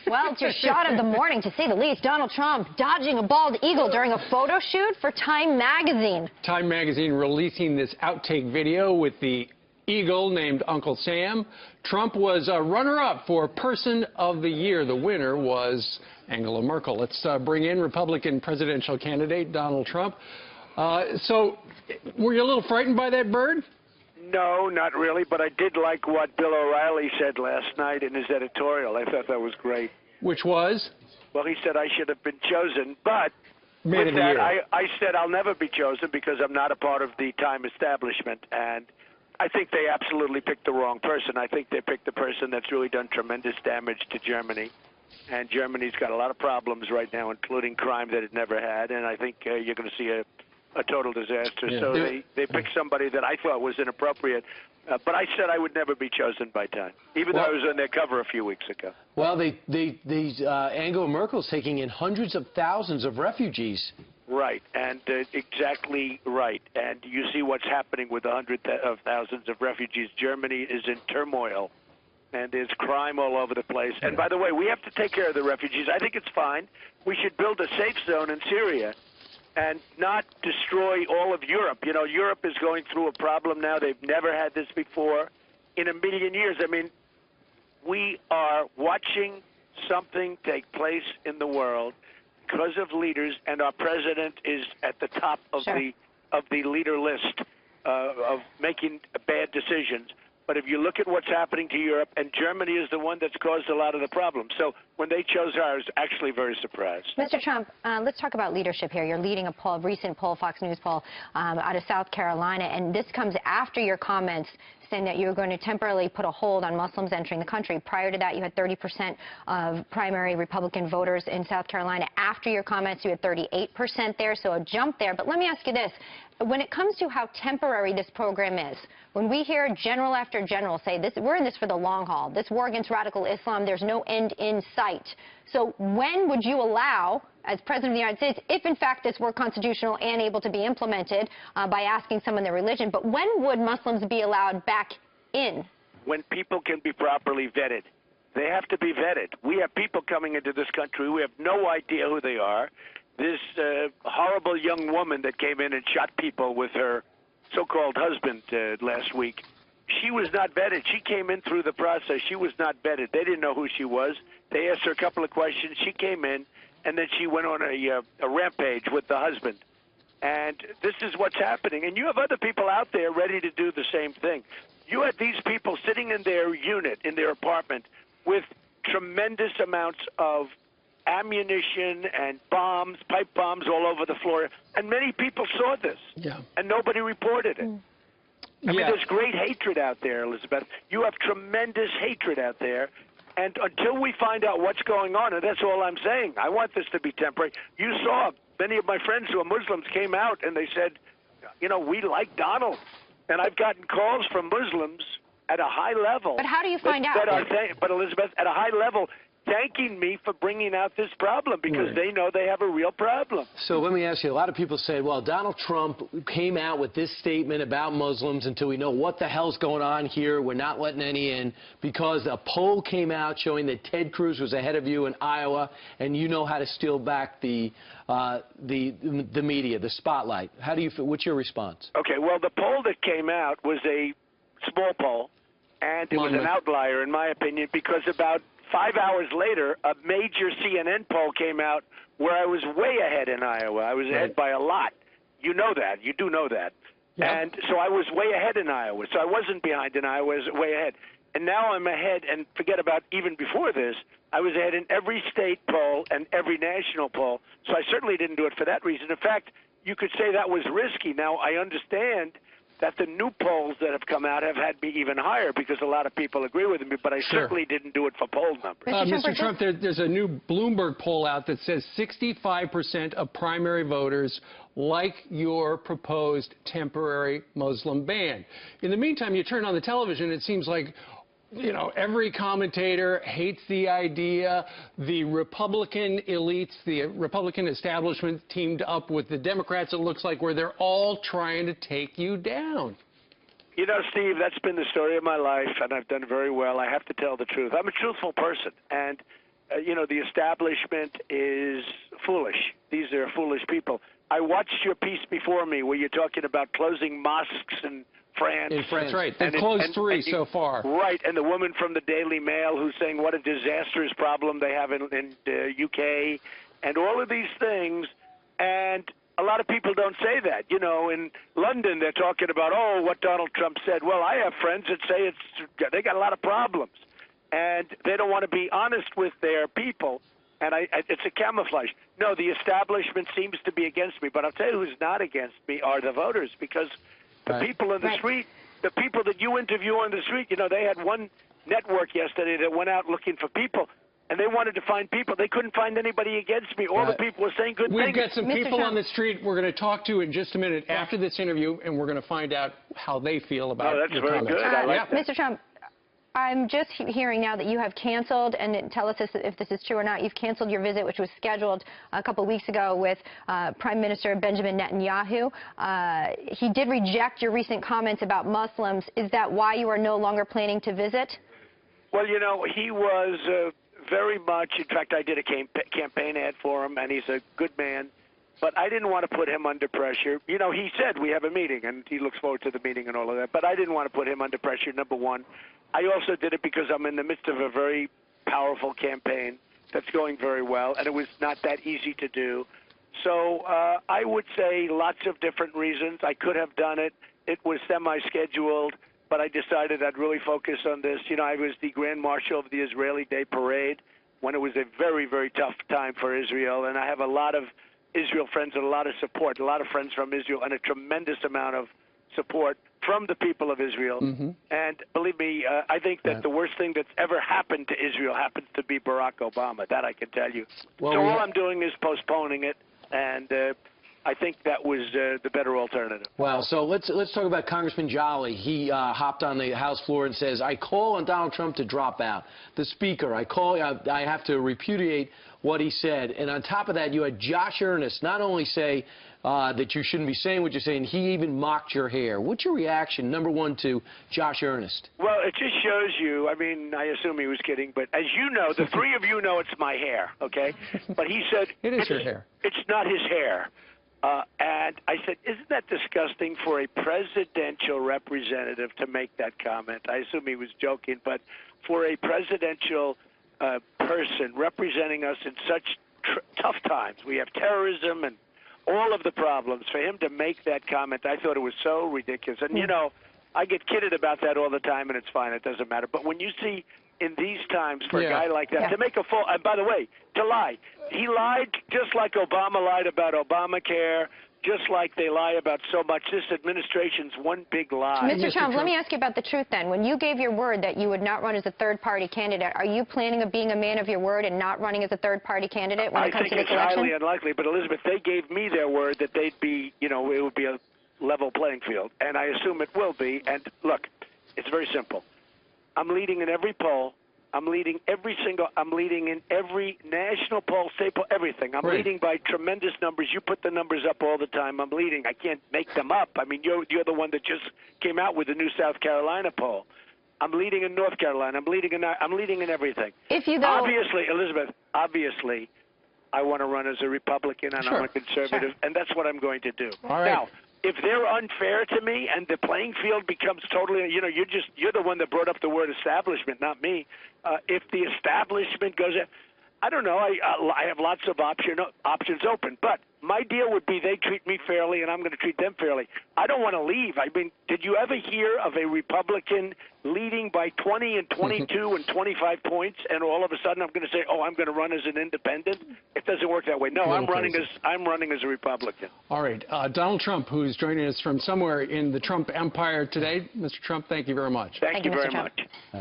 Well, it's your shot of the morning, to say the least. Donald Trump dodging a bald eagle during a photo shoot for Time magazine. Time magazine releasing this outtake video with the eagle named Uncle Sam. Trump was a runner-up for Person of the Year. The winner was Angela Merkel. Let's bring in Republican presidential candidate Donald Trump. So, were you a little frightened by that bird? No, not really, but I did like what Bill O'Reilly said last night in his editorial. I thought that was great. Which was? Well, he said I should have been chosen, but Man with of the that, Year. I said I'll never be chosen because I'm not a part of the Time establishment, and I think they absolutely picked the wrong person. I think they picked the person that's really done tremendous damage to Germany, and Germany's got a lot of problems right now, including crime that it never had, and I think you're going to see a total disaster. Yeah. So they picked somebody that I thought was inappropriate, but I said I would never be chosen by Time, even though I was on their cover a few weeks ago. Well, Angela Merkel's taking in hundreds of thousands of refugees. Right, and exactly right. And you see what's happening with hundreds of thousands of refugees. Germany is in turmoil, and there's crime all over the place. And by the way, we have to take care of the refugees. I think it's fine. We should build a safe zone in Syria and not destroy all of Europe. You know, Europe is going through a problem now. They've never had this before in a million years. I mean, we are watching something take place in the world because of leaders, and our president is at the top of the leader list of making bad decisions. But if you look at what's happening to Europe, and Germany is the one that's caused a lot of the problems. So when they chose ours, actually very surprised. Mr. Trump, let's talk about leadership here. You're leading a recent poll, Fox News poll, out of South Carolina, and this comes after your comments saying that you're going to temporarily put a hold on Muslims entering the country. Prior to that, you had 30% of primary Republican voters in South Carolina. After your comments, you had 38% there, so a jump there. But let me ask you this. When it comes to how temporary this program is, when we hear general after general say, we're in this for the long haul, this war against radical Islam, there's no end in sight. So when would you allow, as President of the United States, if in fact this were constitutional and able to be implemented by asking someone their religion, but when would Muslims be allowed back in? When people can be properly vetted. They have to be vetted. We have people coming into this country. We have no idea who they are. This horrible young woman that came in and shot people with her so-called husband last week, she was not vetted. She came in through the process. She was not vetted. They didn't know who she was. They asked her a couple of questions. She came in, and then she went on a rampage with the husband. And this is what's happening. And you have other people out there ready to do the same thing. You had these people sitting in their unit, in their apartment, with tremendous amounts of ammunition and bombs, pipe bombs all over the floor. And many people saw this, and nobody reported it. I mean, there's great hatred out there, Elisabeth. You have tremendous hatred out there. And until we find out what's going on, and that's all I'm saying, I want this to be temporary. You saw many of my friends who are Muslims came out and they said, you know, we like Donald. And I've gotten calls from Muslims at a high level. But how do you find out? But Elisabeth, at a high level, thanking me for bringing out this problem because they know they have a real problem. So let me ask you, a lot of people say, well, Donald Trump came out with this statement about Muslims until we know what the hell's going on here. We're not letting any in because a poll came out showing that Ted Cruz was ahead of you in Iowa, and you know how to steal back the media, the spotlight. How do you feel? What's your response? Okay, well, the poll that came out was a small poll, and it was an outlier, in my opinion, because about 5 hours later, a major CNN poll came out where I was way ahead in Iowa. I was ahead by a lot. You know that. You do know that. And so I was way ahead in Iowa. So I wasn't behind in Iowa. I was way ahead. And now I'm ahead, and forget about even before this, I was ahead in every state poll and every national poll. So I certainly didn't do it for that reason. In fact, you could say that was risky. Now, I understand that the new polls that have come out have had me even higher because a lot of people agree with me, but I certainly didn't do it for poll numbers. Mr. Trump, there's a new Bloomberg poll out that says 65% of primary voters like your proposed temporary Muslim ban. In the meantime, you turn on the television, it seems like, you know, every commentator hates the idea. The Republican elites, the Republican establishment teamed up with the Democrats, it looks like, where they're all trying to take you down. You know, Steve, that's been the story of my life, and I've done very well. I have to tell the truth. I'm a truthful person, and, you know, the establishment is foolish. These are foolish people. I watched your piece before me where you're talking about closing mosques in France. In France. That's right. They've closed three so far. Right, and the woman from the Daily Mail who's saying what a disastrous problem they have in the UK, and all of these things, and a lot of people don't say that. You know, in London they're talking about, oh, what Donald Trump said. Well, I have friends that say they got a lot of problems, and they don't want to be honest with their people, and it's a camouflage. No, the establishment seems to be against me, but I'll tell you who's not against me are the voters, because the people in the street, the people that you interview on the street, you know, they had one network yesterday that went out looking for people, and they wanted to find people. They couldn't find anybody against me. All the people were saying good things. We've got some people on the street we're going to talk to in just a minute after this interview, and we're going to find out how they feel about your comments. That's very good. I like that. Mr. Trump, I'm just hearing now that you have canceled, and tell us if this is true or not, you've canceled your visit, which was scheduled a couple weeks ago with Prime Minister Benjamin Netanyahu. He did reject your recent comments about Muslims. Is that why you are no longer planning to visit? Well, you know, he was very much, in fact, I did a campaign ad for him, and he's a good man. But I didn't want to put him under pressure. You know, he said we have a meeting, and he looks forward to the meeting and all of that. But I didn't want to put him under pressure, number one. I also did it because I'm in the midst of a very powerful campaign that's going very well, and it was not that easy to do. So I would say lots of different reasons. I could have done it. It was semi-scheduled, but I decided I'd really focus on this. You know, I was the Grand Marshal of the Israeli Day Parade when it was a very, very tough time for Israel, and I have a lot of Israel friends and a lot of support, a lot of friends from Israel, and a tremendous amount of support from the people of Israel. And believe me, I think that the worst thing that's ever happened to Israel happens to be Barack Obama. That I can tell you. Well, so all I'm doing is postponing it, and I think that was the better alternative. Well, so let's talk about Congressman Jolly. He hopped on the House floor and says, I call on Donald Trump to drop out. The Speaker, I have to repudiate what he said. And on top of that, you had Josh Earnest not only say that you shouldn't be saying what you're saying, he even mocked your hair. What's your reaction, number one, to Josh Earnest? Well, it just shows you, I mean, I assume he was kidding, but as you know, the three of you know it's my hair, okay? But he said, it is your hair. It's not his hair. And I said, isn't that disgusting for a presidential representative to make that comment? I assume he was joking, but for a presidential person representing us in such tough times, we have terrorism and all of the problems, for him to make that comment, I thought it was so ridiculous. And, you know, I get kidded about that all the time, and it's fine. It doesn't matter. But when you see in these times for a guy like that to make a full, and by the way, to lie. He lied just like Obama lied about Obamacare, just like they lie about so much. This administration's one big lie. Mr. Trump, let me ask you about the truth then. When you gave your word that you would not run as a third-party candidate, are you planning on being a man of your word and not running as a third-party candidate when it comes to this election? I think it's highly unlikely, but Elizabeth, they gave me their word that they'd be, you know, it would be a level playing field, and I assume it will be. And look, it's very simple. I'm leading in every poll. I'm leading in every national poll, state poll, everything. I'm leading by tremendous numbers. You put the numbers up all the time. I'm leading. I can't make them up. I mean, you're the one that just came out with the new South Carolina poll. I'm leading in North Carolina. I'm leading in everything. If you obviously, Elizabeth, obviously, I want to run as a Republican and I'm a conservative, and that's what I'm going to do. All right. Now, if they're unfair to me and the playing field becomes totally, you know, you're the one that brought up the word establishment, not me. If the establishment goes, I don't know. I have lots of options open, but my deal would be they treat me fairly and I'm going to treat them fairly. I don't want to leave. I mean, did you ever hear of a Republican leading by 20 and 22 and 25 points, and all of a sudden I'm going to say, oh, I'm going to run as an independent? It doesn't work that way. No, I'm running as a Republican. All right. Donald Trump, who's joining us from somewhere in the Trump empire today. Mr. Trump, thank you very much. Thank you very much.